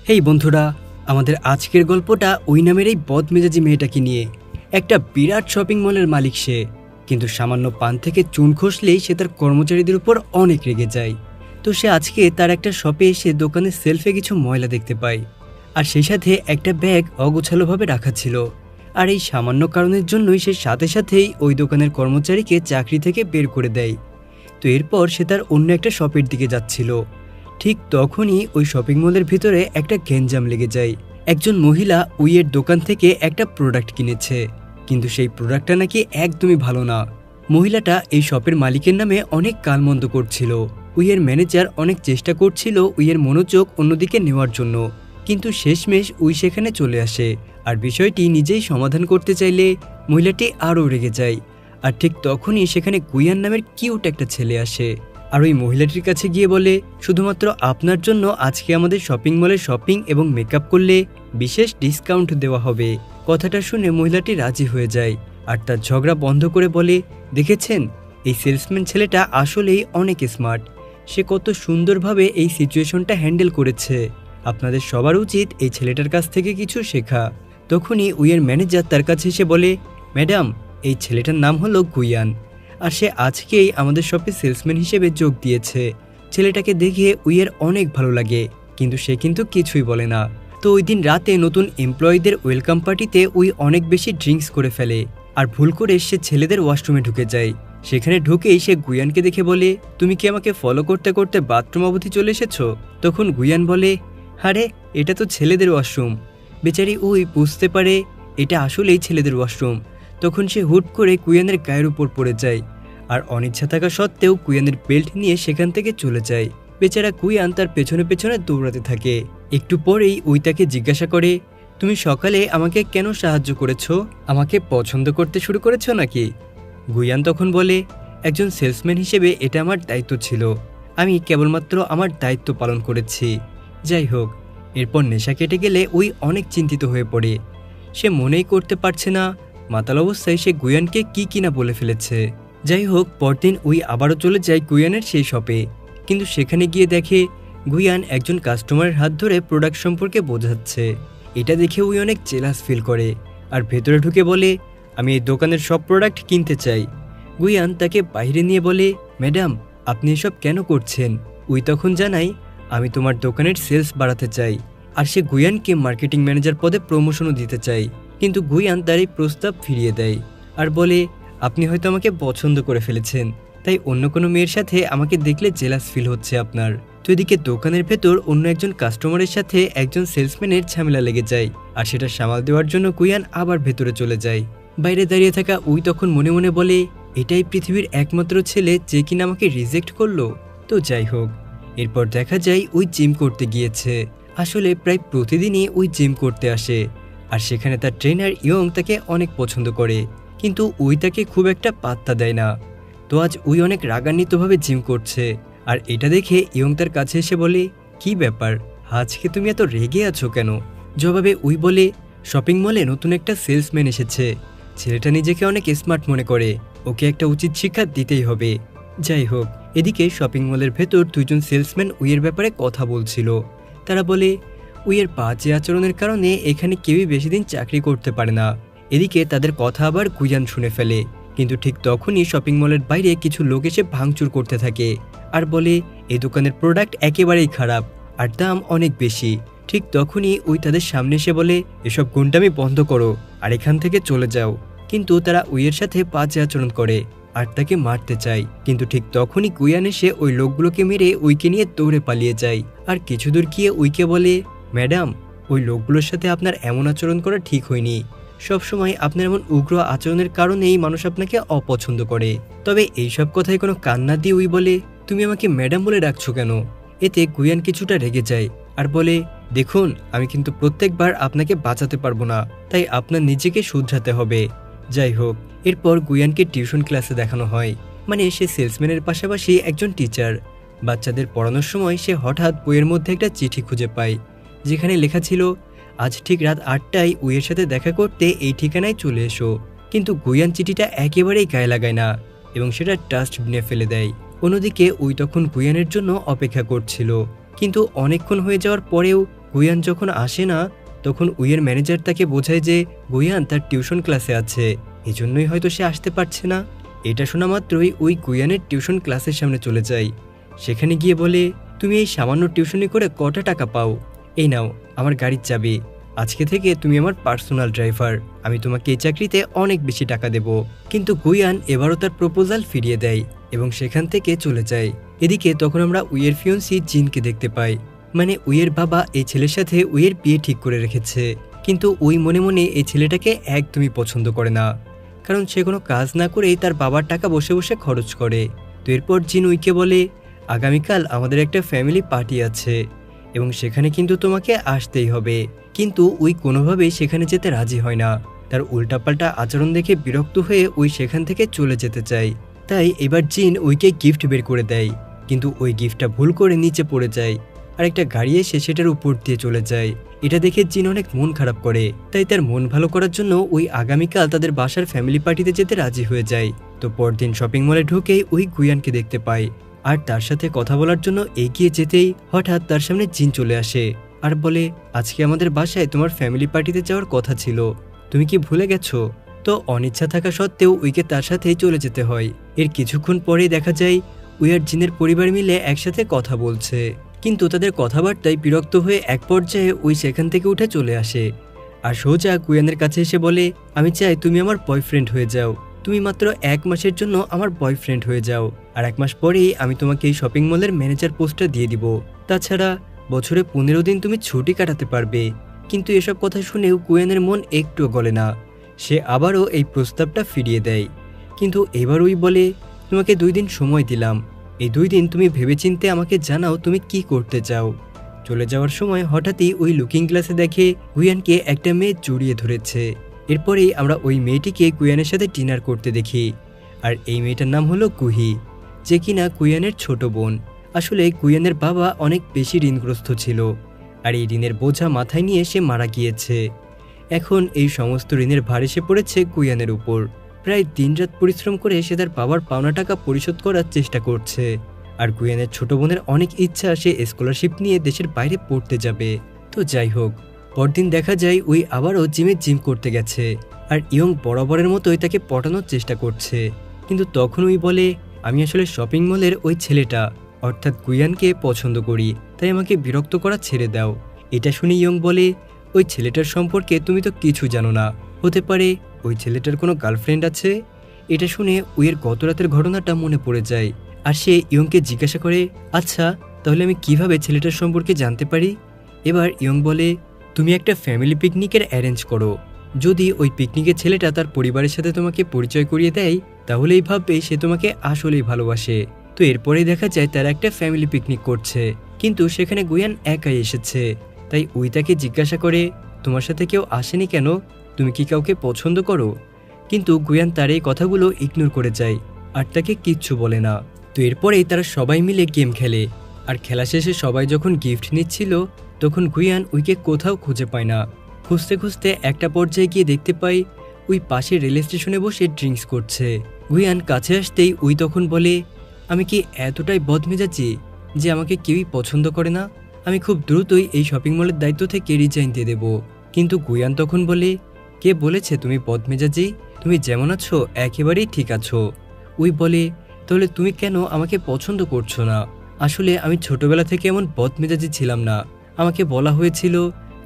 হেই বন্ধুরা, আমাদের আজকের গল্পটা ওই নামের এই বদমেজাজি মেয়েটাকে নিয়ে। একটা বিরাট শপিং মলের মালিক সে, কিন্তু সামান্য পান থেকে চুন খসলেই সে তার কর্মচারীদের উপর অনেক রেগে যায়। তো সে আজকে তার একটা শপে এসে দোকানের সেলফে কিছু ময়লা দেখতে পায়, আর সেই সাথে একটা ব্যাগ অগোছালোভাবে রাখা ছিল। আর এই সামান্য কারণের জন্যই সে সাথে সাথেই ওই দোকানের কর্মচারীকে চাকরি থেকে বের করে দেয়। তো এরপর সে তার অন্য একটা শপের দিকে যাচ্ছিল। ঠিক তখনই ওই শপিং মলের ভিতরে একটা গ্যাঞ্জাম লেগে যায়। একজন মহিলা উইয়ের দোকান থেকে একটা প্রোডাক্ট কিনেছে, কিন্তু সেই প্রোডাক্টটা নাকি একদমই ভালো না। মহিলাটা এই শপের মালিকের নামে অনেক গালমন্দ করছিল। উইয়ের ম্যানেজার অনেক চেষ্টা করছিল উইয়ের মনোযোগ অন্যদিকে নেওয়ার জন্য, কিন্তু শেষমেশ উই সেখানে চলে আসে। আর বিষয়টি নিজেই সমাধান করতে চাইলে মহিলাটি আরও রেগে যায়। আর ঠিক তখনই সেখানে গুইয়ান নামের কিউট একটা ছেলে আসে, আর ওই মহিলাটির কাছে গিয়ে বলে, শুধুমাত্র আপনার জন্য আজকে আমাদের শপিং মলে শপিং এবং মেকআপ করলে বিশেষ ডিসকাউন্ট দেওয়া হবে। কথাটা শুনে মহিলাটি রাজি হয়ে যায়, আর তার ঝগড়া বন্ধ করে বলে, দেখেছেন, এই সেলসম্যান ছেলেটা আসলেই অনেক স্মার্ট। সে কত সুন্দরভাবে এই সিচুয়েশনটা হ্যান্ডেল করেছে। আপনাদের সবার উচিত এই ছেলেটার কাছ থেকে কিছু শেখা। তখনই উইয়ের ম্যানেজার তার কাছে এসে বলে, ম্যাডাম, এই ছেলেটার নাম হলো গুইয়ান, আর সে আজকেই আমাদের শপে সেলসম্যান হিসেবে যোগ দিয়েছে। ছেলেটাকে দেখে উইয়ের অনেক ভালো লাগে, কিন্তু সে কিন্তু কিছুই বলে না। তো ওই দিন রাতে নতুন এমপ্লয়ীদের ওয়েলকাম পার্টিতে উই অনেক বেশি ড্রিঙ্কস করে ফেলে, আর ভুল করে সে ছেলেদের ওয়াশরুমে ঢুকে যায়। সেখানে ঢুকেই সে গুইয়ানকে দেখে বলে, তুমি কি আমাকে ফলো করতে করতে বাথরুম অবধি চলে এসেছো? তখন গুইয়ান বলে, আরে এটা তো ছেলেদের ওয়াশরুম। বেচারি উই বুঝতে পারে এটা আসলেই ছেলেদের ওয়াশরুম। তখন সে হুট করে কুইয়ানের গায়ের উপর পড়ে যায়, আর অনিচ্ছা থাকা সত্ত্বেও কুইয়ানের বেল্ট নিয়ে সেখান থেকে চলে যায়। বেচারা কুইয়ান তার পেছনে পেছনে দৌড়াতে থাকে। একটু পরেই উই তাকে জিজ্ঞাসা করে, তুমি সকালে আমাকে কেন সাহায্য করেছো? আমাকে পছন্দ করতে শুরু করেছো নাকি? গুইয়ান তখন বলে, একজন সেলসম্যান হিসেবে এটা আমার দায়িত্ব ছিল। আমি কেবলমাত্র আমার দায়িত্ব পালন করেছি। যাই হোক, এরপর নেশা কেটে গেলে উই অনেক চিন্তিত হয়ে পড়ে। সে মনেই করতে পারছে না মাতাল অবস্থায় সে গুইয়ানকে কি কিনা বলে ফেলেছে। যাই হোক, পরদিন উই আবারও চলে যায় গুইয়ানের সেই শপে, কিন্তু সেখানে গিয়ে দেখে গুইয়ান একজন কাস্টমারের হাত ধরে প্রোডাক্ট সম্পর্কে বোঝাচ্ছে। এটা দেখে উই অনেক জেলাস ফিল করে, আর ভেতরে ঢুকে বলে, আমি এই দোকানের সব প্রোডাক্ট কিনতে চাই। গুইয়ান তাকে বাইরে নিয়ে বলে, ম্যাডাম, আপনি এসব কেন করছেন? উই তখন জানাই, আমি তোমার দোকানের সেলস বাড়াতে চাই। আর সে গুইয়ানকে মার্কেটিং ম্যানেজার পদে প্রমোশনও দিতে চাই, কিন্তু গুইয়ান তার এই প্রস্তাব ফিরিয়ে দেয় আর বলে, আপনি হয়তো আমাকে পছন্দ করে ফেলেছেন, তাই অন্য কোনো মেয়ের সাথে আমাকে দেখলে জেলাস ফিল হচ্ছে আপনার। তো এদিকে দোকানের ভেতর অন্য একজন কাস্টমারের সাথে একজন সেলসম্যানের ঝামেলা লেগে যায়, আর সেটা সামাল দেওয়ার জন্য গুইয়ান আবার ভেতরে চলে যায়। বাইরে দাঁড়িয়ে থাকা উই তখন মনে মনে বলে, এটাই পৃথিবীর একমাত্র ছেলে যে কিনা আমাকে রিজেক্ট করলো। তো যাই হোক, এরপর দেখা যায় উই জিম করতে গিয়েছে। আসলে প্রায় প্রতিদিনই উই জিম করতে আসে, আর সেখানে তার ট্রেনার ইয়ং তাকে অনেক পছন্দ করে, কিন্তু উই তাকে খুব একটা পাত্তা দেয় না। তো আজ উই অনেক রাগান্বিতভাবে জিম করছে, আর এটা দেখে ইয়ং তার কাছে এসে বলে, কি ব্যাপার, আজকে তুমি এত রেগে আছো কেন? জবাবে উই বলে, শপিং মলে নতুন একটা সেলসম্যান এসেছে। ছেলেটা নিজেকে অনেক স্মার্ট মনে করে, ওকে একটা উচিত শিক্ষা দিতেই হবে। যাই হোক, এদিকে শপিং মলের ভেতর দুইজন সেলসম্যান উইয়ের ব্যাপারে কথা বলছিল। তারা বলে, উইয়ের বাজে আচরণের কারণে এখানে কেউই বেশি দিন চাকরি করতে পারে না। এদিকে তাদের কথা আবার গুইয়ান শুনে ফেলে, কিন্তু ঠিক তখনই শপিং মলের বাইরে কিছু লোক এসে ভাঙচুর করতে থাকে, আর বলে, এই দোকানের প্রোডাক্ট একেবারেই খারাপ, আর দাম অনেক বেশি। ঠিক তখনই উই তাদের সামনে এসে বলে, এসব গুন্ডামি বন্ধ করো আর এখান থেকে চলে যাও। কিন্তু তারা উইয়ের সাথে বাজে আচরণ করে আর তাকে মারতে চায়, কিন্তু ঠিক তখনই গুইয়ান এসে ওই লোকগুলোকে মেরে উইকে নিয়ে দৌড়ে পালিয়ে যায়। আর কিছু দূর গিয়ে উইকে বলে, ম্যাডাম, ওই লোকগুলোর সাথে আপনার এমন আচরণ করা ঠিক হয়নি। সবসময় আপনার এমন উগ্র আচরণের কারণেই মানুষ আপনাকে অপছন্দ করে। তবে এইসব কথায় কোনো কান না দিয়ে উই বলে, তুমি আমাকে ম্যাডাম বলে ডাকছো কেন? এতে গুইয়ান কিছুটা রেগে যায় আর বলে, দেখুন, আমি কিন্তু প্রত্যেকবার আপনাকে বাঁচাতে পারবো না, তাই আপনার নিজেকে শুধরাতে হবে। যাই হোক, এরপর গুইয়ানকে টিউশন ক্লাসে দেখানো হয়, মানে সে সেলসম্যানের পাশাপাশি একজন টিচার। বাচ্চাদের পড়ানোর সময় সে হঠাৎ বইয়ের মধ্যে একটা চিঠি খুঁজে পায়, যেখানে লেখা ছিল, আজ ঠিক রাত 8টায় উইয়ের সাথে দেখা করতে এই ঠিকানায় চলে এসো। কিন্তু গুইয়ান চিঠিটা একেবারেই গায়ে লাগায় না এবং সেটা ডাস্টবিনে ফেলে দেয়। অন্যদিকে উই তখন গুইয়ানের জন্য অপেক্ষা করছিল, কিন্তু অনেকক্ষণ হয়ে যাওয়ার পরেও গুয়ান যখন আসে না তখন উইয়ের ম্যানেজার তাকে বোঝায় যে গুয়ান তার টিউশন ক্লাসে আছে, এজন্যই হয়তো সে আসতে পারছে না। এটা শোনা মাত্রই ওই গুয়ানের টিউশন ক্লাসের সামনে চলে যায়। সেখানে গিয়ে বলে, তুমি এই সামান্য টিউশনি করে কটা টাকা পাও? এই নাও আমার গাড়ির চাবি, আজকে থেকে তুমি আমার পার্সোনাল ড্রাইভার, আমি তোমাকে এই চাকরিতে অনেক বেশি টাকা দেব। কিন্তু গুয়ান এবারও তার প্রপোজাল ফিরিয়ে দেয় এবং সেখান থেকে চলে যায়। এদিকে তখন আমরা উইয়ের ফিয়ন্সি জিনকে দেখতে পাই। মানে উইয়ের বাবা এই ছেলের সাথে উইয়ের বিয়ে ঠিক করে রেখেছে, কিন্তু উই মনে মনে এই ছেলেটাকে একদমই পছন্দ করে না, কারণ সে কোনো কাজ না করেই তার বাবার টাকা বসে বসে খরচ করে। তো এরপর জিন উইকে বলে, আগামীকাল আমাদের একটা ফ্যামিলি পার্টি আছে এবং সেখানে কিন্তু তোমাকে আসতেই হবে। কিন্তু উই কোনোভাবেই সেখানে যেতে রাজি হয় না। তার উল্টাপাল্টা আচরণ দেখে বিরক্ত হয়ে উই সেখান থেকে চলে যেতে চায়। তাই এবার জিন উইকে গিফট বের করে দেয়, কিন্তু ওই গিফটটা ভুল করে নিচে পড়ে যায় আর একটা গাড়ি এসে সেটার উপর দিয়ে চলে যায়। এটা দেখে জিন অনেক মন খারাপ করে, তাই তার মন ভালো করার জন্য ওই আগামীকাল তাদের বাসার ফ্যামিলি পার্টিতে যেতে রাজি হয়ে যায়। তো পরদিন শপিং মলে ঢুকেই ওই গুয়ানকে দেখতে পায় আর তার সাথে কথা বলার জন্য এগিয়ে যেতেই হঠাৎ তার সামনে জিন চলে আসে আর বলে, আজকে আমাদের বাসায় তোমার ফ্যামিলি পার্টিতে যাওয়ার কথা ছিল, তুমি কি ভুলে গেছো? তো অনিচ্ছা থাকা সত্ত্বেও উইকে তার সাথেই চলে যেতে হয়। এর কিছুক্ষণ পরেই দেখা যায় উই আর জিনের পরিবার মিলে একসাথে কথা বলছে, কিন্তু তাদের কথাবার্তায় বিরক্ত হয়ে এক পর্যায়ে উই সেখান থেকে উঠে চলে আসে আর সোজা গুয়ানের কাছে এসে বলে, আমি চাই তুমি আমার বয়ফ্রেন্ড হয়ে যাও, তুমি মাত্র 1 মাসের জন্য আমার বয়ফ্রেন্ড হয়ে যাও, আর 1 মাস পরেই আমি তোমাকে এই শপিং মলের ম্যানেজার পোস্টটা দিয়ে দিব। তাছাড়া বছরে 15 দিন তুমি ছুটি কাটাতে পারবে। কিন্তু এসব কথা শুনেও গুয়ানের মন একটুও গলে না, সে আবারও এই প্রস্তাবটা ফিরিয়ে দেয়। কিন্তু এবার উই বলে, তোমাকে 2 দিন সময় দিলাম, এই 2 দিন তুমি ভেবেচিন্তে আমাকে জানাও তুমি কি করতে চাও। চলে যাওয়ার সময় হঠাৎই ওই লুকিং গ্লাসে দেখে গুয়ানকে একটা মেয়ে জড়িয়ে ধরেছে। এরপরেই আমরা ওই মেয়েটিকে গুয়ানের সাথে ডিনার করতে দেখি, আর এই মেয়েটার নাম হলো কুহি, যে কিনা গুয়ানের ছোট বোন। আসলে গুয়ানের বাবা অনেক বেশি ঋণগ্রস্ত ছিল, আর এই ঋণের বোঝা মাথায় নিয়ে সে মারা গিয়েছে। এখন এই সমস্ত ঋণের ভার এসে পড়েছে গুয়ানের উপর। প্রায় দিনরাত পরিশ্রম করে সে তার বাবার পাওনা টাকা পরিশোধ করার চেষ্টা করছে। আর গুয়ানের ছোট বোনের অনেক ইচ্ছা সে স্কলারশিপ নিয়ে দেশের বাইরে পড়তে যাবে। তো যাই হোক, পরদিন দেখা যায় ওই আবারও জিম করতে গেছে, আর ইয়ং বরাবরের মতোই তাকে পটানোর চেষ্টা করছে। কিন্তু তখন ওই বলে, আমি আসলে শপিং মলের ওই ছেলেটা অর্থাৎ গুয়ানকে পছন্দ করি, তাই আমাকে বিরক্ত করা ছেড়ে দাও। এটা শুনে ইয়ং বলে, ওই ছেলেটার সম্পর্কে তুমি তো কিছু জানো না, হতে পারে ওই ছেলেটার কোনো গার্লফ্রেন্ড আছে। এটা শুনে উইয়ের গত রাতের ঘটনাটা মনে পড়ে যায়, আর সে ইয়ংকে জিজ্ঞাসা করে, আচ্ছা তাহলে আমি কিভাবে ছেলেটার সম্পর্কে জানতে পারি? এবার ইয়ং বলে, তুমি একটা ফ্যামিলি পিকনিকের অ্যারেঞ্জ করো, যদি ওই পিকনিকের ছেলেটা তার পরিবারের সাথে তোমাকে পরিচয় করিয়ে দেয় তাহলেই ভাববে সে তোমাকে আসলেই ভালোবাসে। তো এরপরেই দেখা যায় তারা একটা ফ্যামিলি পিকনিক করছে, কিন্তু সেখানে গুয়ান একাই এসেছে। তাই উই তাকে জিজ্ঞাসা করে, তোমার সাথে কেউ আসেনি কেন, তুমি কি কাউকে পছন্দ করো? কিন্তু গুয়ান তার এই কথাগুলো ইগনোর করে যায় আর তাকে কিচ্ছু বলে না। তো এরপরেই তারা সবাই মিলে গেম খেলে, আর খেলা শেষে সবাই যখন গিফট নিচ্ছিল তখন গুয়ান উইকে কোথাও খুঁজে পায় না। খুঁজতে খুঁজতে একটা পর্যায়ে গিয়ে দেখতে পাই উই পাশে রেল স্টেশনে বসে ড্রিঙ্কস করছে। গুয়ান কাছে আসতেই উই তখন বলে, আমি কি এতটাই বদমেজাজি যে আমাকে কেউই পছন্দ করে না? আমি খুব দ্রুতই এই শপিং মলের দায়িত্ব থেকে রিজাইন দিয়ে দেব। কিন্তু গুয়ান তখন বলে, কে বলেছে তুমি বদমেজাজি? তুমি যেমন আছো একেবারেই ঠিক আছো। উই বলে, তাহলে তুমি কেন আমাকে পছন্দ করছো না? আসলে আমি ছোটবেলা থেকে এমন বদমেজাজি ছিলাম না, আমাকে বলা হয়েছিল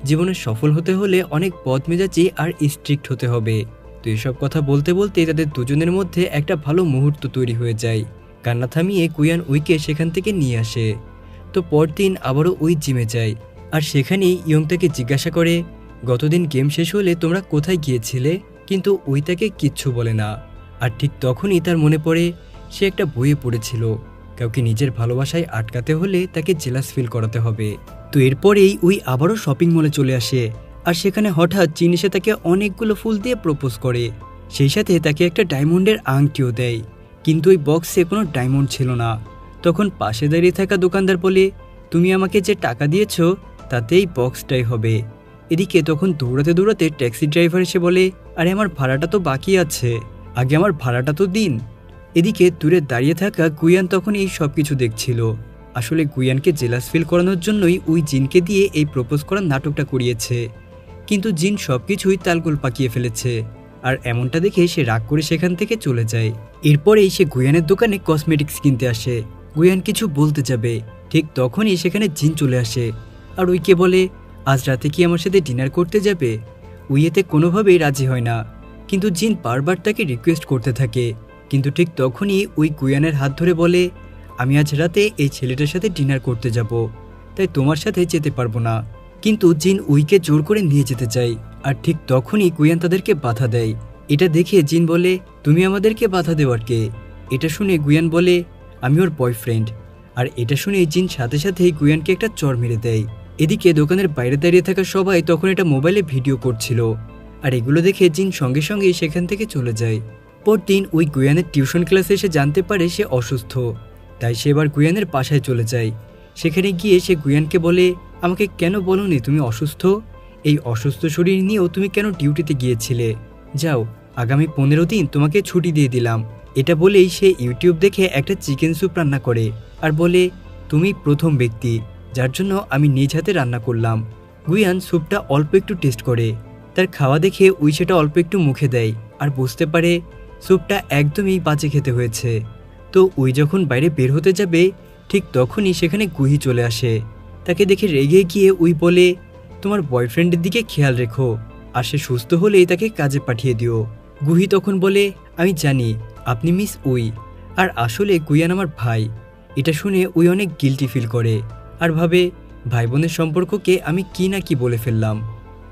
জীবনে সফল হতে হলে অনেক বদমেজাজি আর স্ট্রিক্ট হতে হবে। তো এসব কথা বলতে বলতে তাদের দুজনের মধ্যে একটা ভালো মুহূর্ত তৈরি হয়ে যায়। কান্না থামিয়ে গুয়ান উইকে সেখান থেকে নিয়ে আসে। তো পরদিন আবারও উই জিমে যায়, আর সেখানেই ইয়ং তাকে জিজ্ঞাসা করে, গতদিন গেম শেষ হলে তোমরা কোথায় গিয়েছিলে? কিন্তু উই তাকে কিচ্ছু বলে না। আর ঠিক তখনই তার মনে পড়ে সে একটা বইয়ে পড়েছিল, কাউকে নিজের ভালোবাসায় আটকাতে হলে তাকে জেলাস ফিল করাতে হবে। তো এরপরেই উই আবারও শপিং মলে চলে আসে, আর সেখানে হঠাৎ জিন এসে তাকে অনেকগুলো ফুল দিয়ে প্রপোজ করে, সেই সাথে তাকে একটা ডায়মন্ডের আংটিও দেয়। কিন্তু ওই বক্সে কোনো ডায়মন্ড ছিল না। তখন পাশে দাঁড়িয়ে থাকা দোকানদার বলে, তুমি আমাকে যে টাকা দিয়েছ তাতেই বক্সটাই হবে। এদিকে তখন দৌড়াতে দৌড়াতে ট্যাক্সি ড্রাইভার এসে বলে, আরে আমার ভাড়াটা তো বাকি আছে, আগে আমার ভাড়াটা তো দিন। এদিকে দূরে দাঁড়িয়ে থাকা গুয়ান তখন এই সব কিছু দেখছিল, আসলে গুয়ানকে জেলাস ফিল করানোর জন্যই ওই জিনকে দিয়ে এই প্রপোজ করার নাটকটা করিয়েছে। কিন্তু জিন সবকিছুই তালগোল পাকিয়ে ফেলেছে। আর এমনটা দেখে সে রাগ করে সেখান থেকে চলে যায়। এরপরেই সে গুয়ানের দোকানে কসমেটিক্স কিনতে আসে। গুয়ান কিছু বলতে যাবে, ঠিক তখনই সেখানে জিন চলে আসে আর উইকে বলে, আজ রাতে কি আমার সাথে ডিনার করতে যাবে? উই এতে কোনোভাবেই রাজি হয় না, কিন্তু জিন বারবার তাকে রিকোয়েস্ট করতে থাকে। কিন্তু ঠিক তখনই উই গুয়ানের হাত ধরে বলে, আমি আজ রাতে এই ছেলেটার সাথে ডিনার করতে যাব, তাই তোমার সাথে যেতে পারবো না। কিন্তু জিন উইকে জোর করে নিয়ে যেতে চায়, আর ঠিক তখনই গুয়ান তাদেরকে বাধা দেয়। এটা দেখে জিন বলে, তুমি আমাদেরকে বাধা দেওয়ার কে? এটা শুনে গুয়ান বলে, আমি ওর বয়ফ্রেন্ড। আর এটা শুনে জিন সাথে সাথেই গুয়ানকে একটা চড় মেরে দেয়। এদিকে দোকানের বাইরে দাঁড়িয়ে থাকা সবাই তখন এটা মোবাইলে ভিডিও করছিল, আর এগুলো দেখে জিন সঙ্গে সঙ্গে সেখান থেকে চলে যায়। পরদিন ওই গুয়ানের টিউশন ক্লাসে এসে জানতে পারে সে অসুস্থ, তাই সে এবার গুয়ানের বাসায় চলে যায়। সেখানে গিয়ে সে গুয়ানকে বলে, আমাকে কেন বলোনি তুমি অসুস্থ? এই অসুস্থ শরীর নিয়েও তুমি কেন ডিউটিতে গিয়েছিলে? যাও, আগামী 15 দিন তোমাকে ছুটি দিয়ে দিলাম। এটা বলেই সে ইউটিউব দেখে একটা চিকেন স্যুপ রান্না করে আর বলে, তুমি প্রথম ব্যক্তি যার জন্য আমি নিজ হাতে রান্না করলাম। গুয়ান স্যুপটা অল্প একটু টেস্ট করে, তার খাওয়া দেখে উই সেটা অল্প একটু মুখে দেয় আর বুঝতে পারে স্যুপটা একদমই বাজে খেতে হয়েছে। তো উই যখন বাইরে বের হতে যাবে, ঠিক তখনই সেখানে গুহি চলে আসে। তাকে দেখে রেগে গিয়ে উই বলে, তোমার বয়ফ্রেন্ডের দিকে খেয়াল রেখো, আর সে সুস্থ হলেই তাকে কাজে পাঠিয়ে দিও। গুহি তখন বলে, আমি জানি আপনি মিস উই, আর আসলে গুয়ান আমার ভাই। এটা শুনে উই অনেক গিল্টি ফিল করে আর ভাবে, ভাই বোনের সম্পর্ককে আমি কি না কি বলে ফেললাম।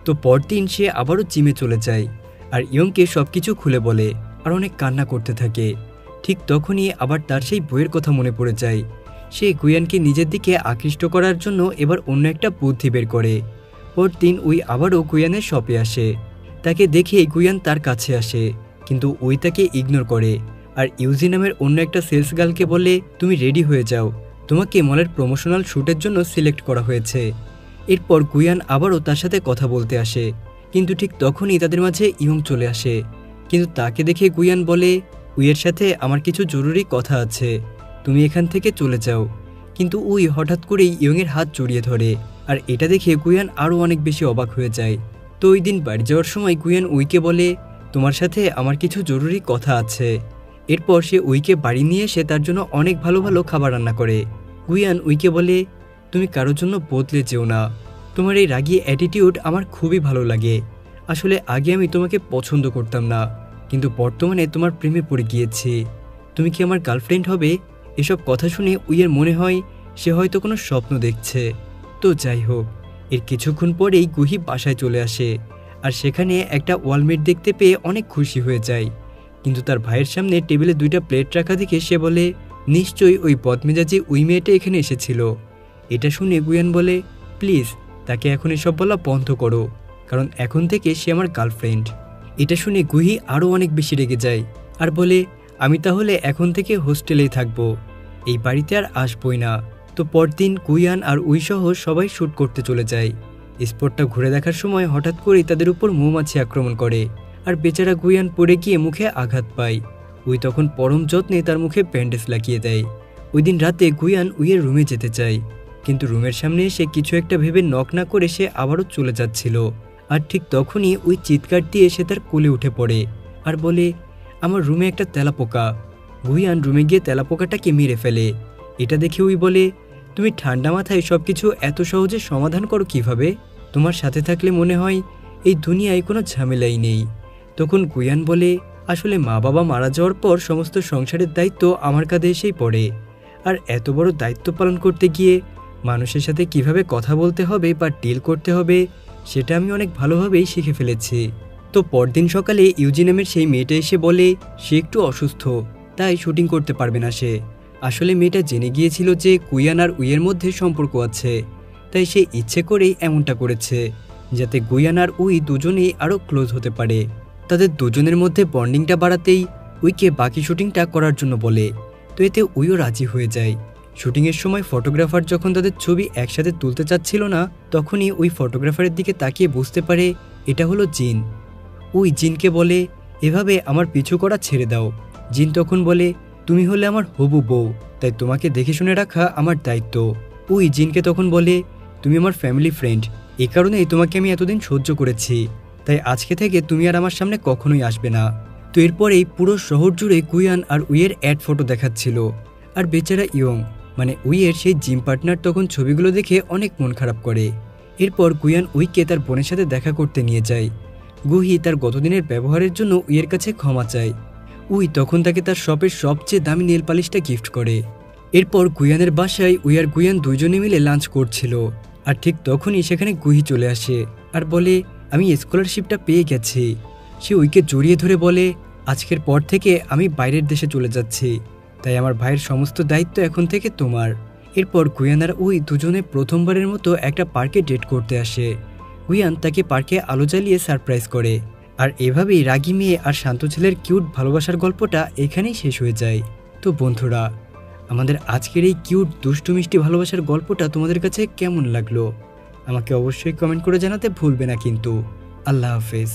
তো পরদিন সে আবারও জিমে চলে যায় আর ইয়ংকে সবকিছু খুলে বলে আর অনেক কান্না করতে থাকে। ঠিক তখনই আবার তার সেই বইয়ের কথা মনে পড়ে যায়। সে গুয়ানকে নিজের দিকে আকৃষ্ট করার জন্য এবার অন্য একটা বুদ্ধি বের করে। পরদিন উই আবারও গুয়ানের শপে আসে। তাকে দেখে গুয়ান তার কাছে আসে, কিন্তু উই তাকে ইগনোর করে আর ইউজি নামের অন্য একটা সেলস গার্লকে বলে, তুমি রেডি হয়ে যাও, তোমাকে মলের প্রমোশনাল শ্যুটের জন্য সিলেক্ট করা হয়েছে। এরপর গুয়ান আবারও তার সাথে কথা বলতে আসে, কিন্তু ঠিক তখনই তাদের মাঝে ইয়ং চলে আসে। কিন্তু তাকে দেখে গুয়ান বলে, উইয়ের সাথে আমার কিছু জরুরি কথা আছে, তুমি এখান থেকে চলে যাও। কিন্তু উই হঠাৎ করেই ইয়ংয়ের হাত জড়িয়ে ধরে, আর এটা দেখে গুয়ান আরও অনেক বেশি অবাক হয়ে যায়। তো ওই দিন বাড়ি যাওয়ার সময় গুয়ান উইকে বলে, তোমার সাথে আমার কিছু জরুরি কথা আছে। এরপর সে উইকে বাড়ি নিয়ে এসে তার জন্য অনেক ভালো ভালো খাবার রান্না করে। গুয়ান উইকে বলে, তুমি কারোর জন্য বদলে যেও না, তোমার এই রাগী অ্যাটিটিউড আমার খুবই ভালো লাগে। আসলে আগে আমি তোমাকে পছন্দ করতাম না, কিন্তু বর্তমানে তোমার প্রেমে পড়ে গিয়েছি। তুমি কি আমার গার্লফ্রেন্ড হবে? এসব কথা শুনে উইয়ের মনে হয় সে হয়তো কোনো স্বপ্ন দেখছে। তো যাই হোক, এর কিছুক্ষণ পরেই গুহি বাসায় চলে আসে আর সেখানে একটা ওয়ালমেট দেখতে পেয়ে অনেক খুশি হয়ে যায়। কিন্তু তার ভাইয়ের সামনে টেবিলে 2টা প্লেট রাখা দেখে সে বলে, নিশ্চয়ই ওই বদমেজাজি উই মেয়েটা এখানে এসেছিল। এটা শুনে গুয়ান বলে, প্লিজ তাকে এখন এসব বলা বন্ধ করো, কারণ এখন থেকে সে আমার গার্লফ্রেন্ড। এটা শুনে গুহি আরও অনেক বেশি রেগে যায় আর বলে, আমি তাহলে এখন থেকে হোস্টেলেই থাকবো, এই বাড়িতে আর আসবই না। তো পরদিন গুয়ান আর উই সহ সবাই শ্যুট করতে চলে যায়। স্পটটা ঘুরে দেখার সময় হঠাৎ করেই তাদের উপর মৌমাছি আক্রমণ করে আর বেচারা গুয়ান পড়ে গিয়ে মুখে আঘাত পায়। উই তখন পরম যত্নে তার মুখে ব্যান্ডেজ লাগিয়ে দেয়। ওই দিন রাতে গুয়ান উইয়ের রুমে যেতে চায়, কিন্তু রুমের সামনে এসে কিছু একটা ভেবে নক না করে সে আবারও চলে যাচ্ছিল। আর ঠিক তখনই উই চিৎকার দিয়ে সে তার কোলে উঠে পড়ে আর বলে, আমার রুমে একটা তেলাপোকা। গুয়ান রুমে গিয়ে তেলাপোকাটাকে মেরে ফেলে। এটা দেখে উই বলে, তুমি ঠান্ডা মাথায় সবকিছু এত সহজে সমাধান করো কিভাবে? তোমার সাথে থাকলে মনে হয় এই দুনিয়ায় কোনো ঝামেলাই নেই। তখন গুয়ান বলে, আসলে মা বাবা মারা যাওয়ার পর সমস্ত সংসারের দায়িত্ব আমার কাঁধে এসেই পড়ে, আর এত বড় দায়িত্ব পালন করতে গিয়ে মানুষের সাথে কিভাবে কথা বলতে হবে বা ডিল করতে হবে সেটা আমি অনেক ভালোভাবেই শিখে ফেলেছি। তো পরদিন সকালে ইউজি নামের সেই মেয়েটা এসে বলে সে একটু অসুস্থ, তাই শুটিং করতে পারবে না সে। আসলে মেয়েটা জেনে গিয়েছিল যে গুয়ান আর উইয়ের মধ্যে সম্পর্ক আছে, তাই সে ইচ্ছে করেই এমনটা করেছে যাতে গুয়ান আর উই দুজনেই আরও ক্লোজ হতে পারে। তাদের দুজনের মধ্যে বন্ডিংটা বাড়াতেই উইকে বাকি শুটিংটা করার জন্য বলে। তো এতে উইও রাজি হয়ে যায়। শুটিংয়ের সময় ফটোগ্রাফার যখন তাদের ছবি একসাথে তুলতে চাচ্ছিল না, তখনই ওই ফটোগ্রাফারের দিকে তাকিয়ে বুঝতে পারে এটা হলো জিন। উই জিনকে বলে, এভাবে আমার পিছু করা ছেড়ে দাও। জিন তখন বলে, তুমি হলে আমার হবু বউ, তাই তোমাকে দেখে শুনে রাখা আমার দায়িত্ব। উই জিনকে তখন বলে, তুমি আমার ফ্যামিলি ফ্রেন্ড, এই কারণেই তোমাকে আমি এতদিন সহ্য করেছি, তাই আজকে থেকে তুমি আর আমার সামনে কখনোই আসবে না। তো এরপরেই পুরো শহর জুড়ে গুয়ান আর উইয়ের অ্যাড ফটো দেখাচ্ছিল। আর বেচারা ইয়ং মানে উইয়ের সেই জিম পার্টনার তখন ছবিগুলো দেখে অনেক মন খারাপ করে। এরপর গুয়ান উইকে তার বোনের সাথে দেখা করতে নিয়ে যায়। গুহি তার গতদিনের ব্যবহারের জন্য উইয়ের কাছে ক্ষমা চায়। উই তখন তাকে তার শপের সবচেয়ে দামি নেল পালিশটা গিফট করে। এরপর গুয়ানের বাসায় উই আর গুয়ান দুইজনে মিলে লাঞ্চ করছিল। আর ঠিক তখনই সেখানে গুহি চলে আসে আর বলে, আমি স্কলারশিপটা পেয়ে গেছি। সে উইকে জড়িয়ে ধরে বলে, আজকের পর থেকে আমি বাইরের দেশে চলে যাচ্ছি, তাই আমার ভাইয়ের সমস্ত দায়িত্ব এখন থেকে তোমার। এরপর গুয়ান আর উই দুজনে প্রথমবারের মতো একটা পার্কে ডেট করতে আসে। গুয়ান তাকে পার্কে আলো জ্বালিয়ে সারপ্রাইজ করে। আর এভাবেই রাগী মেয়ে আর শান্ত ছেলের কিউট ভালোবাসার গল্পটা এখানেই শেষ হয়ে যায়। তো বন্ধুরা, আমাদের আজকের এই কিউট দুষ্টু মিষ্টি ভালোবাসার গল্পটা তোমাদের কাছে কেমন লাগলো আমাকে অবশ্যই কমেন্ট করে জানাতে ভুলবে না কিন্তু। আল্লাহ হাফেজ।